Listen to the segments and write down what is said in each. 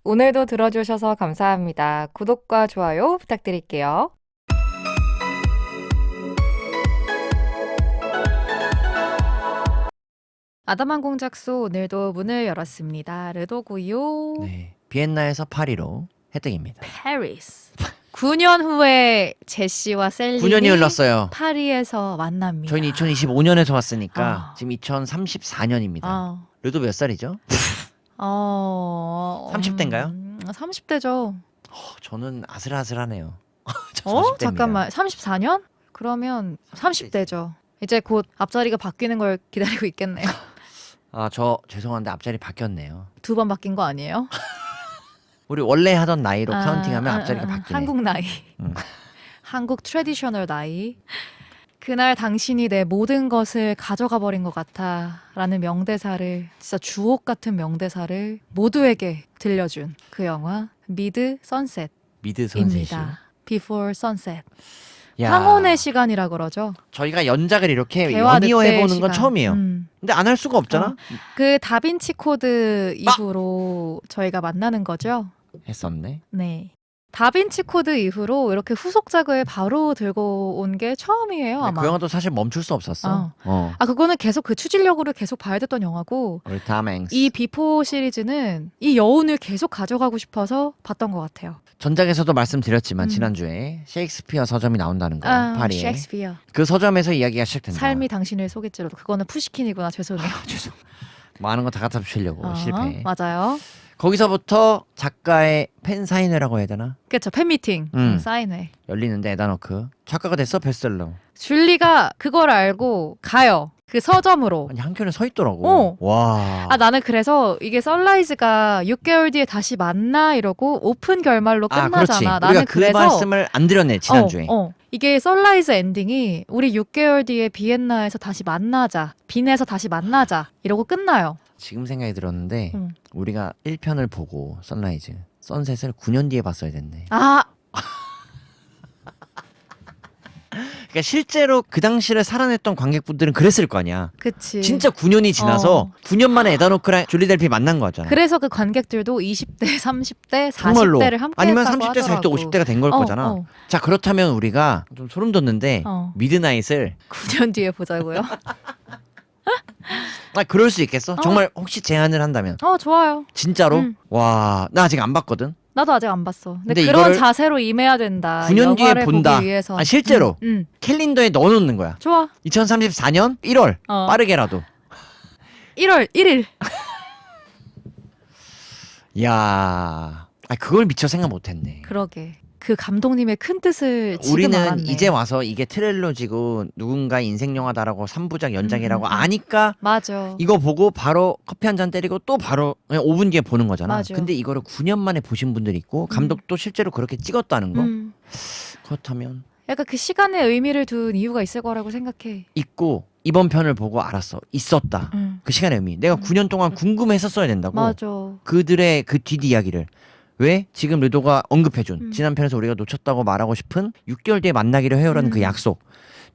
오늘도 들어주셔서 감사합니다. 구독과 좋아요 부탁드릴게요. 아담한 공작소 오늘도 문을 열었습니다. 르도고요. 네, 비엔나에서 파리로 혜택입니다. 파리스. 9년 후에 제시와 셀린이 9년이 흘렀어요. 파리에서 만납니다. 저희는 2025년에서 왔으니까 아. 지금 2034년입니다. 어. 르도 몇 살이죠? 30대인가요? 30대죠. 저는 아슬아슬하네요. 저 어? 40대입니다. 잠깐만. 34년? 그러면 30대죠. 이제 곧 앞자리가 바뀌는 걸 기다리고 있겠네요. 저 죄송한데 앞자리 바뀌었네요. 2번 바뀐 거 아니에요? 우리 원래 하던 나이로 카운팅하면 앞자리가 바뀌네. 한국 나이. 한국 트레디셔널 나이. 그날 당신이 내 모든 것을 가져가 버린 것 같아 라는 명대사를, 진짜 주옥 같은 명대사를 모두에게 들려준 그 영화 미드 선셋입니다. 미드 선셋이. Before Sunset. 야, 황혼의 시간이라 그러죠. 저희가 연작을 이렇게 개화 연이어 늑대의 해보는 건 시간. 처음이에요. 근데 안 할 수가 없잖아. 그 다빈치 코드 이후로 저희가 만나는 거죠. 했었네. 네. 다빈치 코드 이후로 이렇게 후속작을 바로 들고 온 게 처음이에요, 근데 아마. 그 영화도 사실 멈출 수 없었어. 그거는 계속 그 추진력으로 계속 봐야 됐던 영화고, 우리 톰 행스. 이 비포 시리즈는 이 여운을 계속 가져가고 싶어서 봤던 것 같아요. 전작에서도 말씀드렸지만 음. 지난주에 셰익스피어 서점이 나온다는 거. 파리에. 셰익스피어. 그 서점에서 이야기가 시작된다. 삶이 당신을 속였지로도. 그거는 푸시킨이구나. 죄송해요. 죄송. 많은 거 다 갖다 붙이려고 실패. 맞아요. 거기서부터 작가의 팬 사인회라고 해야 되나? 그렇죠. 팬미팅, 사인회. 열리는데 에다노크 작가가 됐어 베스트셀러. 줄리가 그걸 알고 가요. 그 서점으로. 아니 한 켠에 서 있더라고. 와. 나는 그래서 이게 선라이즈가 6개월 뒤에 다시 만나 이러고 오픈 결말로 끝나잖아. 그렇지. 나는 우리가 그 그래서 말씀을 안 드렸네 지난주에. 이게 선라이즈 엔딩이 우리 6개월 뒤에 비엔나에서 다시 만나자, 빈에서 다시 만나자 이러고 끝나요. 지금 생각이 들었는데 응. 우리가 1편을 보고 선라이즈, 선셋을 9년 뒤에 봤어야 됐네. 그러니까 실제로 그 당시를 살아냈던 관객분들은 그랬을 거 아니야. 그치. 진짜 9년이 지나서 9년 만에 에다노크랑 줄리 델피 만난 거잖아. 그래서 그 관객들도 20대, 30대, 40대를 정말로. 함께 아니면 했다고 30대, 40대, 하더라고. 50대가 된 걸 거잖아. 자 그렇다면 우리가 좀 소름 돋는데 미드나잇을 9년 뒤에 보자고요. 그럴 수 있겠어? 정말 혹시 제안을 한다면 좋아요. 진짜로? 와, 나 아직 안 봤거든. 나도 아직 안 봤어. 근데 근데 그런 이거를 자세로 임해야 된다. 9년 뒤에 영화를 본다. 보기 위해서. 실제로 캘린더에 넣어놓는 거야. 좋아. 2034년 1월 빠르게라도. 1월 1일. 이야, 그걸 미처 생각 못했네. 그러게. 그 감독님의 큰 뜻을 지금 우리는 알았네. 이제 와서 이게 트릴로지고 누군가의 인생 영화다라고 3부작 연작이라고 아니까 맞아. 이거 보고 바로 커피 한 잔 때리고 또 바로 그냥 5분 뒤에 보는 거잖아. 맞아. 근데 이거를 9년 만에 보신 분들이 있고 감독도 실제로 그렇게 찍었다는 거. 그렇다면 약간 그 시간에 의미를 둔 이유가 있을 거라고 생각해. 있고 이번 편을 보고 알았어. 있었다. 그 시간의 의미. 내가 9년 동안 궁금했었어야 된다고. 맞아. 그들의 그 뒷이야기를. 왜? 지금 르도가 언급해준 지난 편에서 우리가 놓쳤다고 말하고 싶은 6개월 뒤에 만나기로 해요라는 그 약속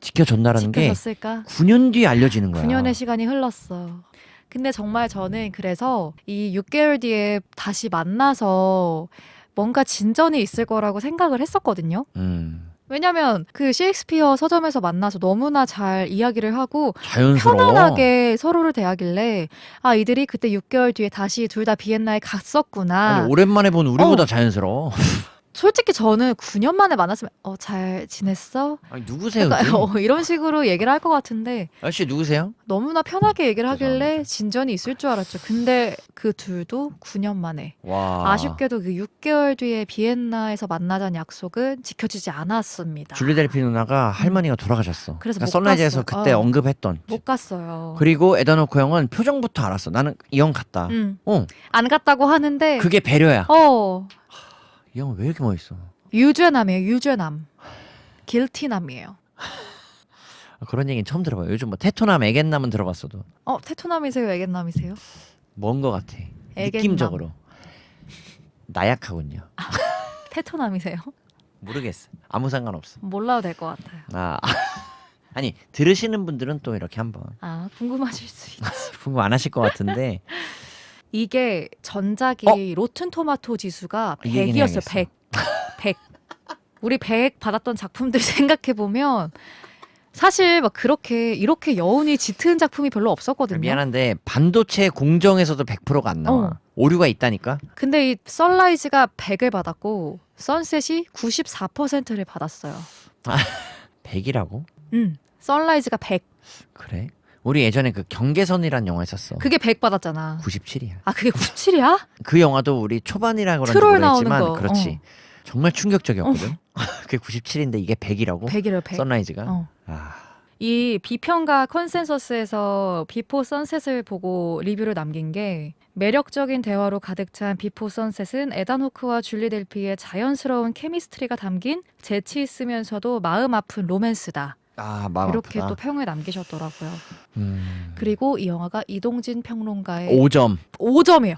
지켜줬나라는 지켜졌을까? 게 9년 뒤에 알려지는 거야. 9년의 시간이 흘렀어. 근데 정말 저는 그래서 이 6개월 뒤에 다시 만나서 뭔가 진전이 있을 거라고 생각을 했었거든요. 왜냐면 그 셰익스피어 서점에서 만나서 너무나 잘 이야기를 하고 자연스러워. 편안하게 서로를 대하길래 이들이 그때 6개월 뒤에 다시 둘 다 비엔나에 갔었구나. 아니, 오랜만에 본 우리보다 자연스러워. 솔직히 저는 9년 만에 만났으면 잘 지냈어? 아니, 누구세요? 이런 식으로 얘기를 할 것 같은데 아저씨 누구세요? 너무나 편하게 얘기를 하길래 죄송합니다. 진전이 있을 줄 알았죠. 근데 그 둘도 9년 만에 와. 아쉽게도 그 6개월 뒤에 비엔나에서 만나자는 약속은 지켜지지 않았습니다. 줄리 델피 누나가 할머니가 돌아가셨어. 그래서 그러니까 못 선라이즈에서 갔어. 그때 언급했던. 못 갔어요. 그리고 에다노크 형은 표정부터 알았어. 나는 이 형 같다. 안 갔다고 하는데 그게 배려야. 이 형은 왜 이렇게 멋있어? 유죄남이에요. 유죄남. 길티남이에요. 그런 얘기는 처음 들어봐요. 요즘 뭐 테토남, 애견남은 들어봤어도 테토남이세요? 애견남이세요? 먼 거 같아. 애견남. 느낌적으로 나약하군요. 테토남이세요? 모르겠어. 아무 상관없어. 몰라도 될 것 같아요. 아니 들으시는 분들은 또 이렇게 한번 궁금하실 수 있지. 궁금 안 하실 것 같은데 이게 전작이 로튼 토마토 지수가 이 얘기는 100이었어요. 해야겠어. 100. 100. 우리 100 받았던 작품들 생각해 보면 사실 막 이렇게 여운이 짙은 작품이 별로 없었거든요. 미안한데 반도체 공정에서도 100%가 안 나와. 오류가 있다니까. 근데 이 선라이즈가 100을 받았고 선셋이 94%를 받았어요. 100이라고? 선라이즈가 100. 그래? 우리 예전에 그 경계선이란 영화 있었어. 그게 100 받았잖아. 97이야. 아, 그게 97이야? 그 영화도 우리 초반이라 그런지 트롤 나오는 모르겠지만 거. 그렇지. 정말 충격적이었거든. 그게 97인데 이게 100이라고? 100이래요, 100. 선라이즈가? 아, 이 비평가 컨센서스에서 비포 선셋을 보고 리뷰를 남긴 게 매력적인 대화로 가득 찬 비포 선셋은 에단 호크와 줄리 델피의 자연스러운 케미스트리가 담긴 재치 있으면서도 마음 아픈 로맨스다. 마음 이렇게 아프다. 또 평을 남기셨더라고요. 그리고 이 영화가 이동진 평론가의 5점. 5점이에요.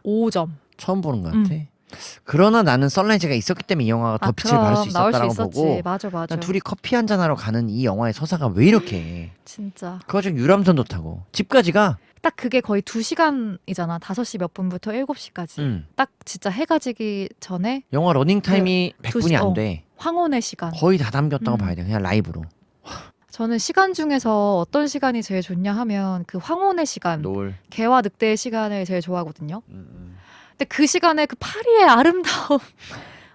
5점. 처음 보는 것 같아. 그러나 나는 선라이즈가 있었기 때문에 이 영화가 더 빛을 발할 수 나올 있었다라고 수 있었지. 보고 맞아. 난 둘이 커피 한잔하러 가는 이 영화의 서사가 왜 이렇게 해. 진짜. 그거 중 유람선도 타고 집까지 가. 딱 그게 거의 2시간이잖아. 5시 몇 분부터 7시까지. 딱 진짜 해가 지기 전에 영화 러닝타임이 100분이 안 돼. 황혼의 시간. 거의 다 담겼다고 봐야 돼. 그냥 라이브로. 저는 시간 중에서 어떤 시간이 제일 좋냐 하면 그 황혼의 시간, 노을. 개와 늑대의 시간을 제일 좋아하거든요. 근데 그 시간에 그 파리의 아름다움,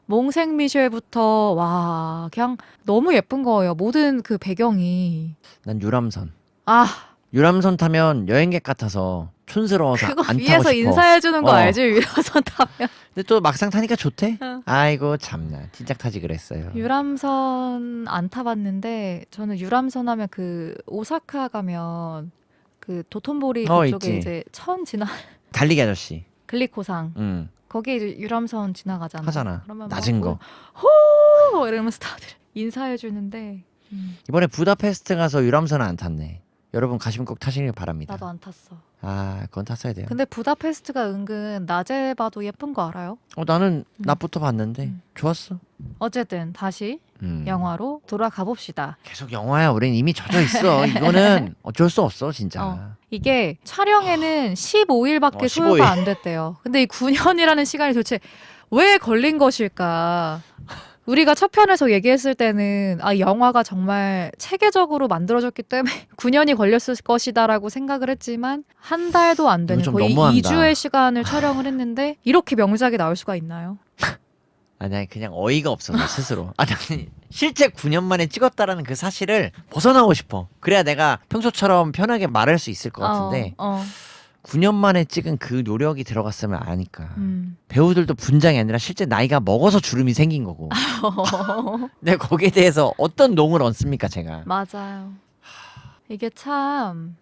몽생 미셸부터 와 그냥 너무 예쁜 거예요. 모든 그 배경이. 난 유람선. 아 유람선 타면 여행객 같아서 촌스러워서 그거 안 타고 위에서 싶어. 인사해 주는 거 알지? 유람선 타면. 근데 또 막상 타니까 좋대. 어. 아이고 참나. 진작 타지 그랬어요. 유람선 안 타봤는데 저는 유람선 하면 그 오사카 가면 그 도톤보리 그쪽에 있지. 이제 천 지나 달리기 아저씨. 글리코상 거기 이제 유람선 지나가잖아. 하잖아. 그러면 낮은 거. 호 이러면서 다들 인사해 주는데 이번에 부다페스트 가서 유람선은 안 탔네. 여러분 가시면 꼭 타시길 바랍니다. 나도 안 탔어. 그건 탔어야 돼요. 근데 부다페스트가 은근 낮에 봐도 예쁜 거 알아요? 나는 낮부터 봤는데 좋았어. 어쨌든 다시 영화로 돌아가 봅시다. 계속 영화야. 우린 이미 젖어 있어. 이거는 어쩔 수 없어 진짜. 이게 촬영에는 15일밖에 15일. 소요가 안 됐대요. 근데 이 9년이라는 시간이 도대체 왜 걸린 것일까? 우리가 첫 편에서 얘기했을 때는 영화가 정말 체계적으로 만들어졌기 때문에 9년이 걸렸을 것이다라고 생각을 했지만 한 달도 안 되는 좀 거의 너무한다. 2주의 시간을 촬영을 했는데 이렇게 명작이 나올 수가 있나요? 아니 그냥 어이가 없어서 스스로. 나는 실제 9년 만에 찍었다라는 그 사실을 벗어나고 싶어. 그래야 내가 평소처럼 편하게 말할 수 있을 것 같은데 9년 만에 찍은 그 노력이 들어갔으면 아니까. 배우들도 분장이 아니라 실제 나이가 먹어서 주름이 생긴 거고. 내가 거기에 대해서 어떤 농을 얹습니까 제가. 맞아요. 이게 참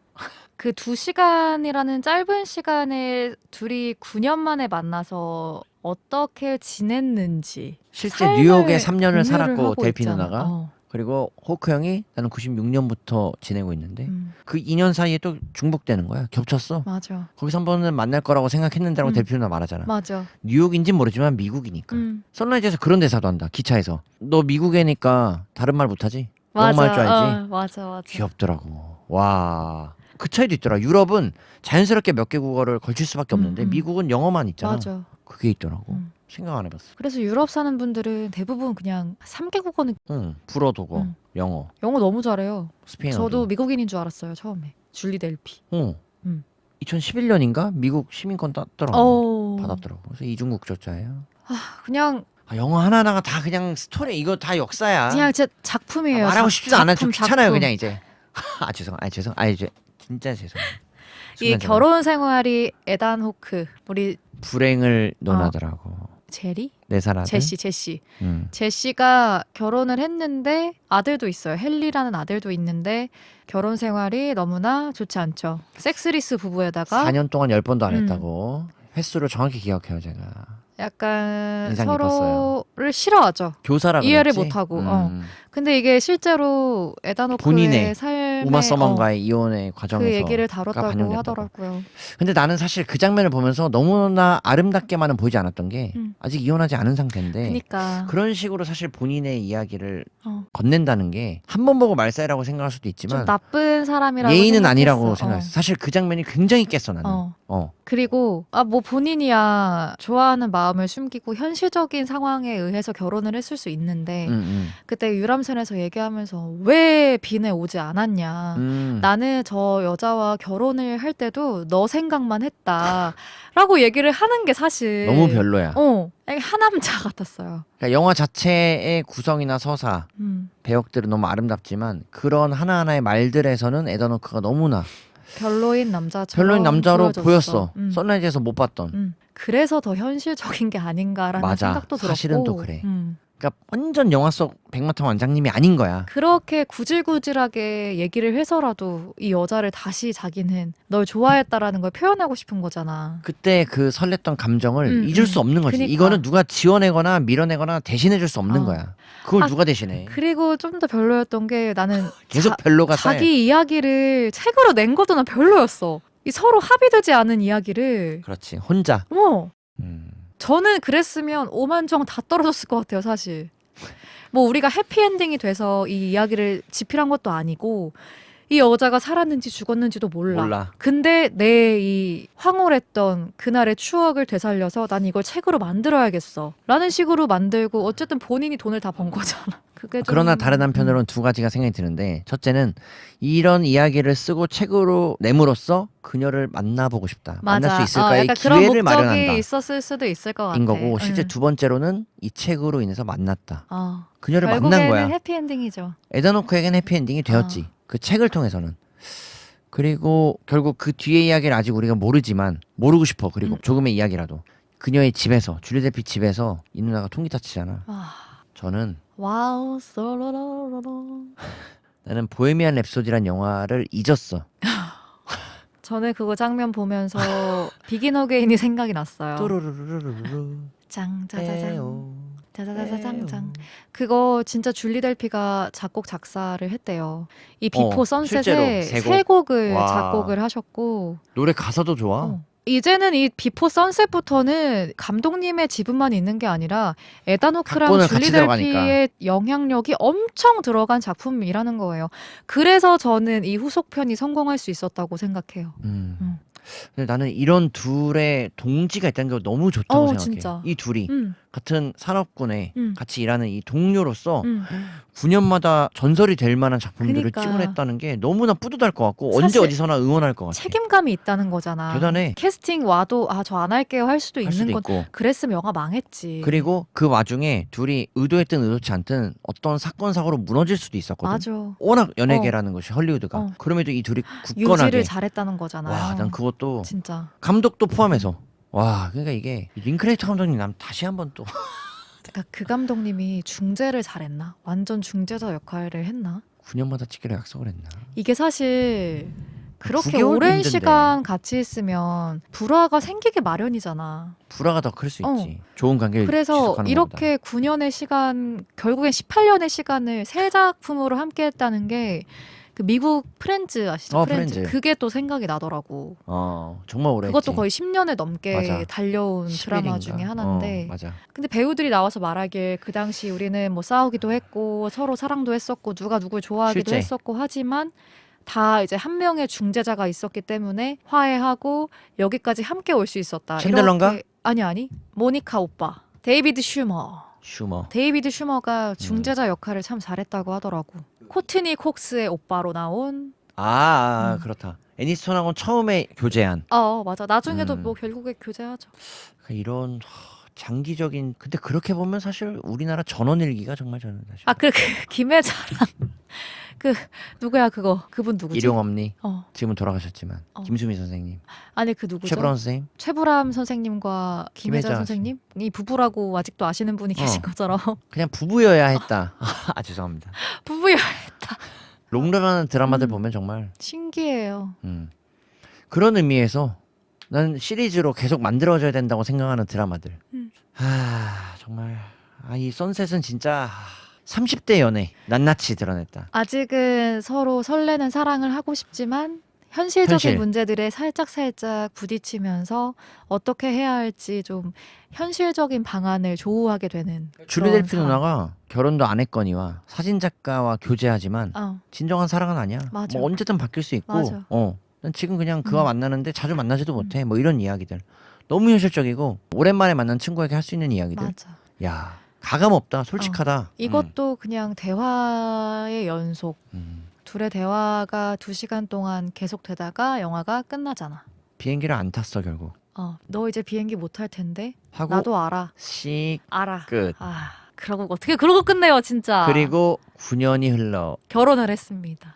그 2시간이라는 짧은 시간에 둘이 9년 만에 만나서 어떻게 지냈는지 실제 삶을 뉴욕에 3년을 공유를 살았고 하고 델피 있잖아. 누나가 그리고 호크 형이 나는 96년부터 지내고 있는데 그 2년 사이에 또 중복되는 거야. 겹쳤어. 맞아. 거기서 한 번은 만날 거라고 생각했는데라고 델피 누나 말하잖아. 맞아. 뉴욕인진 모르지만 미국이니까. 선라이즈에서 그런 대사도 한다. 기차에서. 너 미국애니까 다른 말 못하지? 영어만 할 줄 알지? 맞아. 귀엽더라고. 와. 그 차이도 있더라. 유럽은 자연스럽게 몇 개 국어를 걸칠 수밖에 없는데 미국은 영어만 있잖아. 맞아. 그게 있더라고. 생각 안 해봤어. 그래서 유럽 사는 분들은 대부분 그냥 3개국어는 불어도고 영어, 영어 너무 잘해요. 스페인어도. 저도 미국인인 줄 알았어요 처음에. 줄리 델피. 2011년인가 미국 시민권 땄더라고. 받았더라고. 그래서 이중국적자예요. 그냥 영어 하나하나가 다 그냥 스토리. 이거 다 역사야. 그냥 제 작품이에요. 말하고 싶지도 않아. 좀 귀찮아요 작품. 그냥 이제. 죄송. 이제 진짜 죄송. 이 결혼 생활이 에단 호크 우리 불행을 논하더라고. 제리? 네 살 아들. 제시. 제시가 결혼을 했는데 아들도 있어요. 헨리라는 아들도 있는데 결혼 생활이 너무나 좋지 않죠. 섹스리스 부부에다가 4년 동안 10번도 안 했다고. 횟수를 정확히 기억해요 제가. 약간 인상 서로를 싫어하죠. 교사라 이해를 그랬지? 못하고. 근데 이게 실제로 에단 호크의 본인의 삶에 우마 서먼과의 이혼의 과정에서 그 얘기를 반영됐다고. 다뤘다고 하더라고요. 근데 나는 사실 그 장면을 보면서 너무나 아름답게만은 보이지 않았던 게 아직 이혼하지 않은 상태인데 그러니까 그런 식으로 사실 본인의 이야기를 어. 건넨다는 게 한 번 보고 말싸이라고 생각할 수도 좀 있지만 나쁜 사람이라고 예의는 생각했어. 아니라고 생각했어. 사실 그 장면이 굉장히 깼어 나는. 그리고 뭐 본인이야 좋아하는 마음을 숨기고 현실적인 상황에 의해서 결혼을 했을 수 있는데 그때 유람선에서 얘기하면서 왜 빈에 오지 않았냐. 나는 저 여자와 결혼을 할 때도 너 생각만 했다. 라고 얘기를 하는 게 사실 너무 별로야. 하남자 같았어요. 그러니까 영화 자체의 구성이나 서사, 배역들은 너무 아름답지만 그런 하나하나의 말들에서는 에단 호크가 너무나 별로인 남자처럼 별로인 남자로 보여줬어. 보였어. 선라이즈에서 못 봤던. 그래서 더 현실적인 게 아닌가라는 맞아. 생각도 들었고. 사실은 또 그래. 그러니까 완전 영화 속 백마탄 원장님이 아닌 거야. 그렇게 구질구질하게 얘기를 해서라도 이 여자를 다시 자기는 널 좋아했다라는 걸 표현하고 싶은 거잖아. 그때 그 설렜던 감정을 잊을 수 없는 거지. 그러니까. 이거는 누가 지어내거나 밀어내거나 대신해줄 수 없는 거야. 그걸 누가 대신해. 그리고 좀 더 별로였던 게 나는 계속 별로가 쌓여. 자기 이야기를 책으로 낸 것도 난 별로였어. 이 서로 합의되지 않은 이야기를. 그렇지. 혼자. 저는 그랬으면 오만정 다 떨어졌을 것 같아요, 사실. 뭐 우리가 해피엔딩이 돼서 이 이야기를 집필한 것도 아니고 이 여자가 살았는지 죽었는지도 몰라. 근데 내 이 황홀했던 그날의 추억을 되살려서 난 이걸 책으로 만들어야겠어 라는 식으로 만들고 어쨌든 본인이 돈을 다 번 거잖아. 그게 좀... 그러나 다른 한편으로는 두 가지가 생각이 드는데 첫째는 이런 이야기를 쓰고 책으로 내므로써 그녀를 만나보고 싶다. 맞아. 만날 수 있을까의 약간 기회를 그런 목적이 마련한다. 있었을 수도 있을 것 같아. 인 거고 실제 두 번째로는 이 책으로 인해서 만났다. 그녀를 결국에는 만난 거야. 해피엔딩이죠. 에단 호크에겐 해피엔딩이 되었지. 그 책을 통해서는. 그리고 결국 그 뒤의 이야기를 아직 우리가 모르지만 모르고 싶어. 그리고 조금의 이야기라도 그녀의 집에서 줄리 델피 집에서 이 누나가 통기타 치잖아. 저는 와우 솔로로로로 나는 보헤미안 랩소디란 영화를 잊었어. 저는 그거 장면 보면서 비긴 어게인이 생각이 났어요. 또르르르르르 짱짜자잔 짜자자자장짱. 그거 진짜 줄리 델피가 작곡 작사를 했대요. 이 비포 선셋에 세 곡을 작곡을 하셨고 노래 가사도 좋아. 이제는 이 비포 선셋부터는 감독님의 지분만 있는 게 아니라 에단 호크랑 줄리 델피의 영향력이 엄청 들어간 작품이라는 거예요. 그래서 저는 이 후속편이 성공할 수 있었다고 생각해요. 근데 나는 이런 둘의 동지가 있다는 게 너무 좋다고 생각해. 진짜. 이 둘이 같은 산업군에 같이 일하는 이 동료로서 9년마다 전설이 될 만한 작품들을 찍어냈다는 게 너무나 뿌듯할 것 같고 언제 어디서나 응원할 것 같아. 책임감이 있다는 거잖아. 대단해. 캐스팅 와도 저 안 할게요 할 수도 있는 건 있고. 그랬으면 영화 망했지. 그리고 그 와중에 둘이 의도했든 의도치 않든 어떤 사건 사고로 무너질 수도 있었거든. 맞아. 워낙 연예계라는 것이 헐리우드가. 그럼에도 이 둘이 굳건하게 유지를 잘했다는 거잖아요. 와, 난 그것도 진짜 감독도 포함해서 와, 그러니까 이게 링크레이터 감독님 남 다시 한번 또 그러니까 그 감독님이 중재를 잘했나? 완전 중재자 역할을 했나? 9년마다 찍기로 약속을 했나? 이게 사실 그렇게 9개월도 오랜 힘든데. 시간 같이 있으면 불화가 생기기 마련이잖아. 불화가 더 클 수 있지. 좋은 관계를 그래서 지속하는 이렇게 9년의 시간, 결국엔 18년의 시간을 세 작품으로 함께 했다는 게 그 미국 프렌즈 아시죠? 프렌즈. 그게 또 생각이 나더라고. 정말 오래 그것도 했지. 거의 10년을 넘게 맞아. 달려온 11일인가? 드라마 중에 하나인데 맞아. 근데 배우들이 나와서 말하길 그 당시 우리는 뭐 싸우기도 했고 서로 사랑도 했었고 누가 누굴 좋아하기도 실제. 했었고 하지만 다 이제 한 명의 중재자가 있었기 때문에 화해하고 여기까지 함께 올 수 있었다. 챈들러인가? 아니 모니카 오빠 데이비드 슈머. 데이비드 슈머가 중재자 역할을 참 잘했다고 하더라고. 코트니 콕스의 오빠로 나온 그렇다. 애니스톤하고는 처음에 교제한. 맞아. 나중에도 뭐 결국에 교제하죠. 이런 장기적인. 근데 그렇게 보면 사실 우리나라 전원일기가 정말 저는 사실. 그 김혜자랑 그 누구야 그분 누구지? 일용엄니. 지금은 돌아가셨지만 김수미 선생님. 아니 그 누구죠? 최불암 선생님. 최불암 선생님과 김혜자 선생님이 부부라고 아직도 아시는 분이 계신 것처럼 그냥 부부여야 했다. 죄송합니다. 부부여야 했다. 롱런하는 드라마들 보면 정말 신기해요. 그런 의미에서 난 시리즈로 계속 만들어져야 된다고 생각하는 드라마들. 정말 이 선셋은 진짜 30대 연애 낱낱이 드러냈다. 아직은 서로 설레는 사랑을 하고 싶지만 현실적인 문제들에 살짝 부딪히면서 어떻게 해야 할지 좀 현실적인 방안을 조우하게 되는. 줄리 델피 누나가 결혼도 안 했거니와 사진 작가와 교제하지만 진정한 사랑은 아니야. 맞아. 뭐 언제든 바뀔 수 있고. 맞아. 난 지금 그냥 그와 만나는데 자주 만나지도 못해. 뭐 이런 이야기들. 너무 현실적이고 오랜만에 만난 친구에게 할 수 있는 이야기들. 맞아. 야, 가감 없다. 솔직하다. 이것도 그냥 대화의 연속. 둘의 대화가 2시간 동안 계속되다가 영화가 끝나잖아. 비행기를 안 탔어 결국. 너 이제 비행기 못 탈 텐데. 하고 나도 알아. 알아. 끝. 그러고 어떻게 그러고 끝내요, 진짜. 그리고 9년이 흘러 결혼을 했습니다.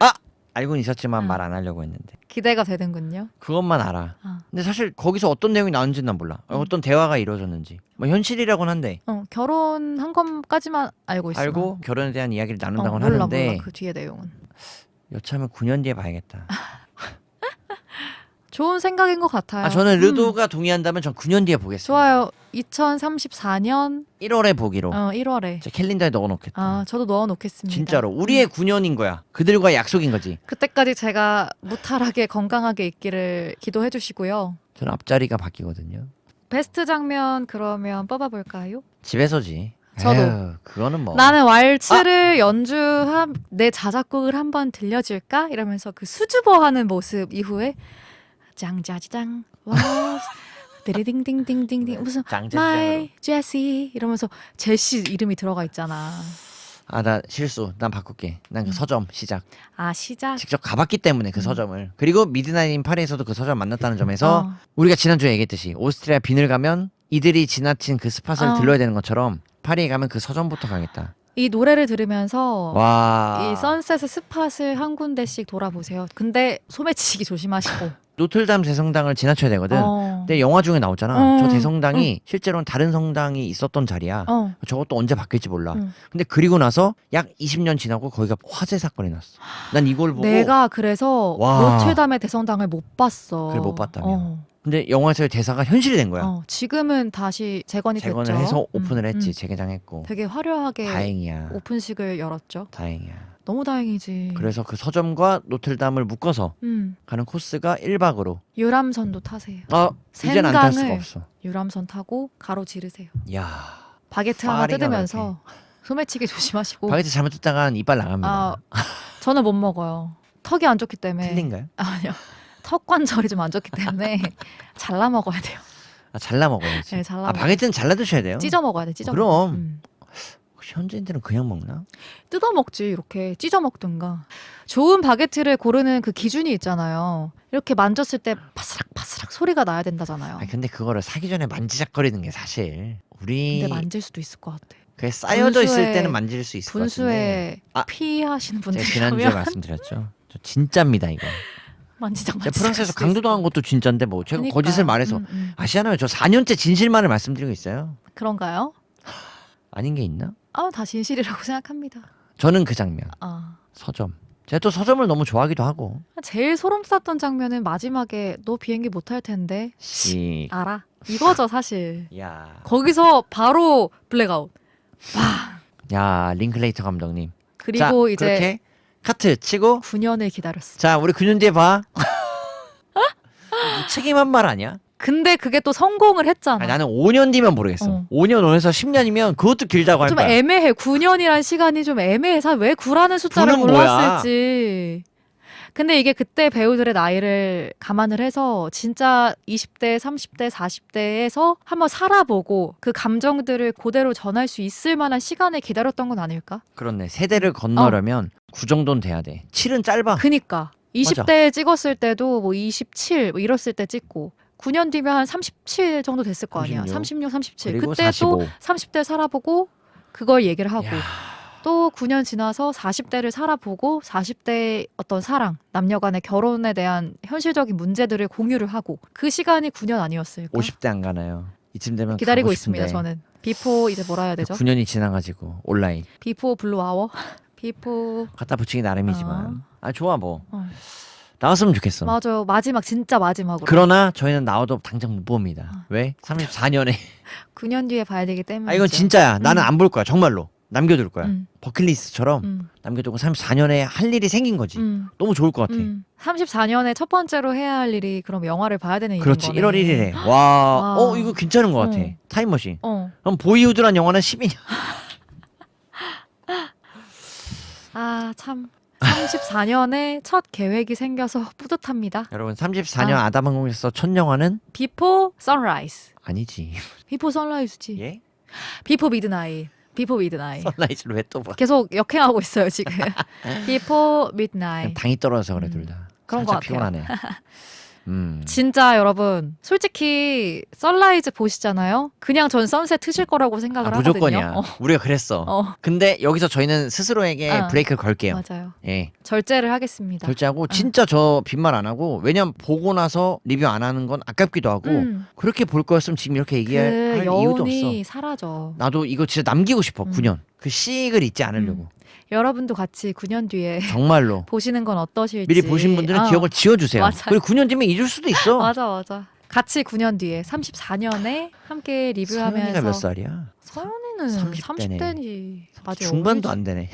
알고는 있었지만 말 안 하려고 했는데 기대가 되는군요. 그것만 알아. 근데 사실 거기서 어떤 내용이 나오는지는 난 몰라. 어떤 대화가 이루어졌는지. 뭐 현실이라고는 한데. 결혼한 것까지만 알고 있어. 알고 결혼에 대한 이야기를 나눈다고는 몰라, 하는데. 몰라. 그 뒤에 내용은. 여차하면 9년 뒤에 봐야겠다. 좋은 생각인 것 같아요. 저는 르도가 동의한다면 전 9년 뒤에 보겠습니다. 좋아요. 2034년 1월에 보기로. 1월에. 제 캘린더에 넣어놓겠다. 저도 넣어놓겠습니다. 진짜로 우리의 9년인 거야. 그들과의 약속인 거지. 그때까지 제가 무탈하게 건강하게 있기를 기도해 주시고요. 저는 앞자리가 바뀌거든요. 베스트 장면 그러면 뽑아볼까요? 집에서지. 저도. 에휴, 그거는 뭐. 나는 왈츠를 연주한 내 자작곡을 한번 들려줄까? 이러면서 그 수줍어하는 모습 이후에 짱짜지짱 와 데리딩딩딩딩딩 무슨 마이 제시 이러면서 제시 이름이 들어가 있잖아. 나 실수. 난 바꿀게. 난 그 서점 시작. 시작. 직접 가봤기 때문에 그 서점을. 그리고 미드나잇 인 파리에서도 그 서점 만났다는 점에서 우리가 지난주에 얘기했듯이 오스트리아 빈을 가면 이들이 지나친 그 스팟을 들러야 되는 것처럼 파리에 가면 그 서점부터 가겠다. 이 노래를 들으면서 와. 이 선셋의 스팟을 한 군데씩 돌아보세요. 근데 소매치기 조심하시고. 노틀담 대성당을 지나쳐야 되거든. 근데 영화 중에 나오잖아. 저 대성당이 실제로는 다른 성당이 있었던 자리야. 저것도 언제 바뀔지 몰라. 근데 그리고 나서 약 20년 지나고 거기가 화재 사건이 났어. 난 이걸 보고 내가 그래서 노틀담의 대성당을 못 봤어. 그걸 못 봤다며. 근데 영화에서의 대사가 현실이 된 거야. 지금은 다시 재건이 됐죠. 재건을 해서 오픈을 했지. 재개장했고. 되게 화려하게 다행이야. 오픈식을 열었죠. 다행이야. 너무 다행이지. 그래서 그 서점과 노틀담을 묶어서 가는 코스가 1박으로. 유람선도 타세요. 이젠 안 탈 수가 없어. 유람선 타고 가로지르세요. 야. 바게트 하나 뜯으면서 소매치기 조심하시고. 바게트 잘못 뜯다간 이빨 나갑니다. 저는 못 먹어요. 턱이 안 좋기 때문에. 틀린가요? 아니요. 턱 관절이 좀 안 좋기 때문에 잘라 먹어야 돼요. 잘라 먹어야지. 네, 잘라 바게트는 잘라 드셔야 돼요. 찢어 먹어야 돼. 찢어. 그럼. 현지인들은 그냥 먹나? 뜯어 먹지. 이렇게 찢어 먹든가. 좋은 바게트를 고르는 그 기준이 있잖아요. 이렇게 만졌을 때 파스락파스락 소리가 나야 된다잖아요. 근데 그거를 사기 전에 만지작거리는 게 사실 근데 만질 수도 있을 것 같아. 그게 쌓여져 있을 때는 만질 수 있을 것 같은데. 분수에 피하시는 분들이 제가 지난주에 말씀드렸죠. 저 진짜입니다 이거. 만지작 프랑스에서 강도당한 것도 진짜인데 뭐 제가 거짓을 말해서 아시잖아요. 저 4년째 진실만을 말씀드리고 있어요. 그런가요? 아닌 게 있나? 다 진실이라고 생각합니다. 저는 그 장면. 서점. 제가 또 서점을 너무 좋아하기도 하고. 제일 소름 돋았던 장면은 마지막에 너 비행기 못 탈 텐데. 알아. 이거죠 사실. 야. 거기서 바로 블랙아웃. 야, 링클레이터 감독님. 그리고 자, 이제 그렇게 카트 치고 9년을 기다렸어. 자, 우리 9년 뒤에 봐. 무책임한 말 아니야? 근데 그게 또 성공을 했잖아. 나는 5년 뒤면 모르겠어. 5년 5에서 10년이면 그것도 길다고 할 좀 거야. 애매해. 9년이란 시간이 좀 애매해. 왜 9라는 숫자를 9는 골랐을지. 근데 이게 그때 배우들의 나이를 감안을 해서 진짜 20대, 30대, 40대에서 한번 살아보고 그 감정들을 그대로 전할 수 있을 만한 시간을 기다렸던 건 아닐까? 그렇네. 세대를 건너려면 9 정도는 돼야 돼. 7은 짧아. 그니까 20대에 찍었을 때도 뭐 27 뭐 이랬을 때 찍고 9년 뒤면 한 37 정도 됐을 거 아니야. 36, 37. 그리고 그때 45. 또 30대 살아보고 그걸 얘기를 하고 야. 또 9년 지나서 40대를 살아보고 40대의 어떤 사랑, 남녀 간의 결혼에 대한 현실적인 문제들을 공유를 하고 그 시간이 9년 아니었을까? 50대 안 가나요? 이쯤 되면 기다리고 가고 있습니다. 싶은데. 저는. 비포 이제 뭐라 해야 되죠? 9년이 지나가지고 온라인. 비포 블루 아워? 비포 갖다 붙이기 나름이지만. 좋아 뭐. 나왔으면 좋겠어. 맞아요. 마지막 진짜 마지막으로. 그러나 저희는 나와도 당장 못 봅니다. 왜? 34년에. 9년 뒤에 봐야 되기 때문에. 이건 진짜야. 나는 안 볼 거야. 정말로. 남겨둘 거야. 버킷리스트처럼 남겨두고 34년에 할 일이 생긴 거지. 너무 좋을 것 같아. 34년에 첫 번째로 해야 할 일이 그럼 영화를 봐야 되는 일인 그렇지. 거네. 1월 1일에. 와. 이거 괜찮은 것 같아. 타임머신. 그럼 보이우드란 영화는 12년. 참 34년에 첫 계획이 생겨서 뿌듯합니다. 여러분 34년 아담항공에서 첫 영화는 비포 선라이즈. 아니지. 비포 선라이즈지. 예? 비포 미드나잇. 비포 미드나잇. 선라이즈를 왜 또 봐? 계속 역행하고 있어요 지금. 비포 미드나잇. 당이 떨어져서 그래 둘 다. 그런 것 같아요. 피곤하네. 진짜 여러분 솔직히 선라이즈 보시잖아요. 그냥 전 선셋 트실 거라고 생각을 무조건이야. 하거든요. 우리가 그랬어. 근데 여기서 저희는 스스로에게 브레이크를 걸게요. 맞아요. 예. 절제를 하겠습니다. 절제하고 진짜 저 빈말 안 하고 왜냐면 보고 나서 리뷰 안 하는 건 아깝기도 하고 그렇게 볼 거였으면 지금 이렇게 얘기할 이유도 없어. 여운이 사라져. 나도 이거 진짜 남기고 싶어. 9년. 그 씩을 잊지 않으려고. 여러분도 같이 9년 뒤에 정말로 보시는 건 어떠실지 미리 보신 분들은 기억을 지워주세요. 맞아요. 그리고 9년 뒤면 잊을 수도 있어. 맞아. 같이 9년 뒤에 34년에 함께 리뷰하면서. 서연이가 몇 살이야? 서연이는 30대네. 30대니 아직 중반도 어리지. 안 되네.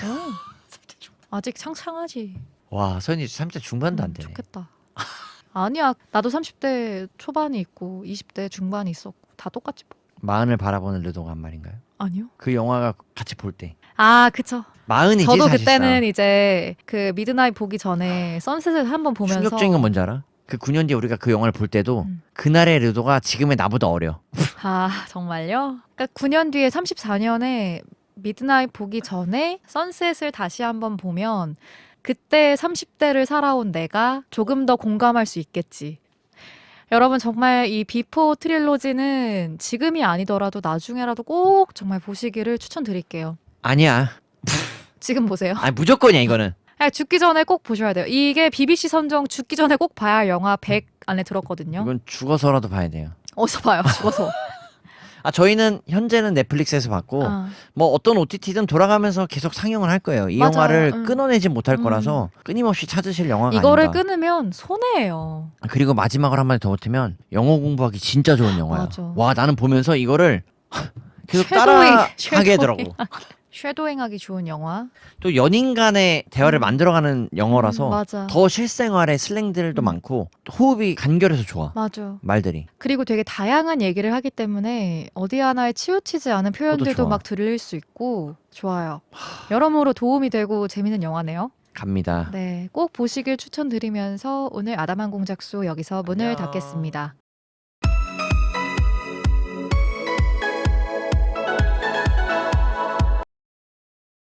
아직 창창하지. 와, 서연이 30대 중반도 안 되네. 좋겠다. 아니야, 나도 30대 초반이 있고 20대 중반이 있었고 다 똑같지 뭐. 마흔을 바라보는 르도가 한 말인가요? 아니요. 그 영화가 같이 볼 때. 아, 그쵸. 마흔이지 저도 사실상. 그때는 이제 그 미드나잇 보기 전에 선셋을 한번 보면서 충격적인 건 뭔지 알아? 그 9년 뒤에 우리가 그 영화를 볼 때도 그날의 르도가 지금의 나보다 어려. 아, 정말요? 그러니까 9년 뒤에 34년에 미드나잇 보기 전에 선셋을 다시 한번 보면 그때 30대를 살아온 내가 조금 더 공감할 수 있겠지. 여러분 정말 이 비포 트릴로지는 지금이 아니더라도 나중에라도 꼭 정말 보시기를 추천드릴게요. 아니야. 지금 보세요. 아니 무조건이야 이거는. 그냥 죽기 전에 꼭 보셔야 돼요. 이게 BBC 선정 죽기 전에 꼭 봐야 할 영화 100 안에 들었거든요. 이건 죽어서라도 봐야 돼요. 어디서 봐요? 죽어서. 아 저희는 현재는 넷플릭스에서 봤고 뭐 어떤 OTT든 돌아가면서 계속 상영을 할 거예요. 이 맞아요. 영화를 끊어내지 못할 거라서 끊임없이 찾으실 영화가 이거를 아닌가. 끊으면 손해예요. 그리고 마지막으로 한 마디 더 보태면 영어 공부하기 진짜 좋은 영화야. 맞아. 와 나는 보면서 이거를 계속 섀도잉, 따라 섀도잉. 하게 되더라고. 쉐도잉하기 좋은 영화. 또 연인 간의 대화를 만들어가는 영어라서 맞아. 더 실생활의 슬랭들도 많고 또 호흡이 간결해서 좋아. 맞아. 말들이. 그리고 되게 다양한 얘기를 하기 때문에 어디 하나에 치우치지 않은 표현들도 좋아. 막 들릴 수 있고 좋아요. 여러모로 도움이 되고 재밌는 영화네요. 갑니다. 네, 꼭 보시길 추천드리면서 오늘 아담한 공작소 여기서 문을 안녕. 닫겠습니다.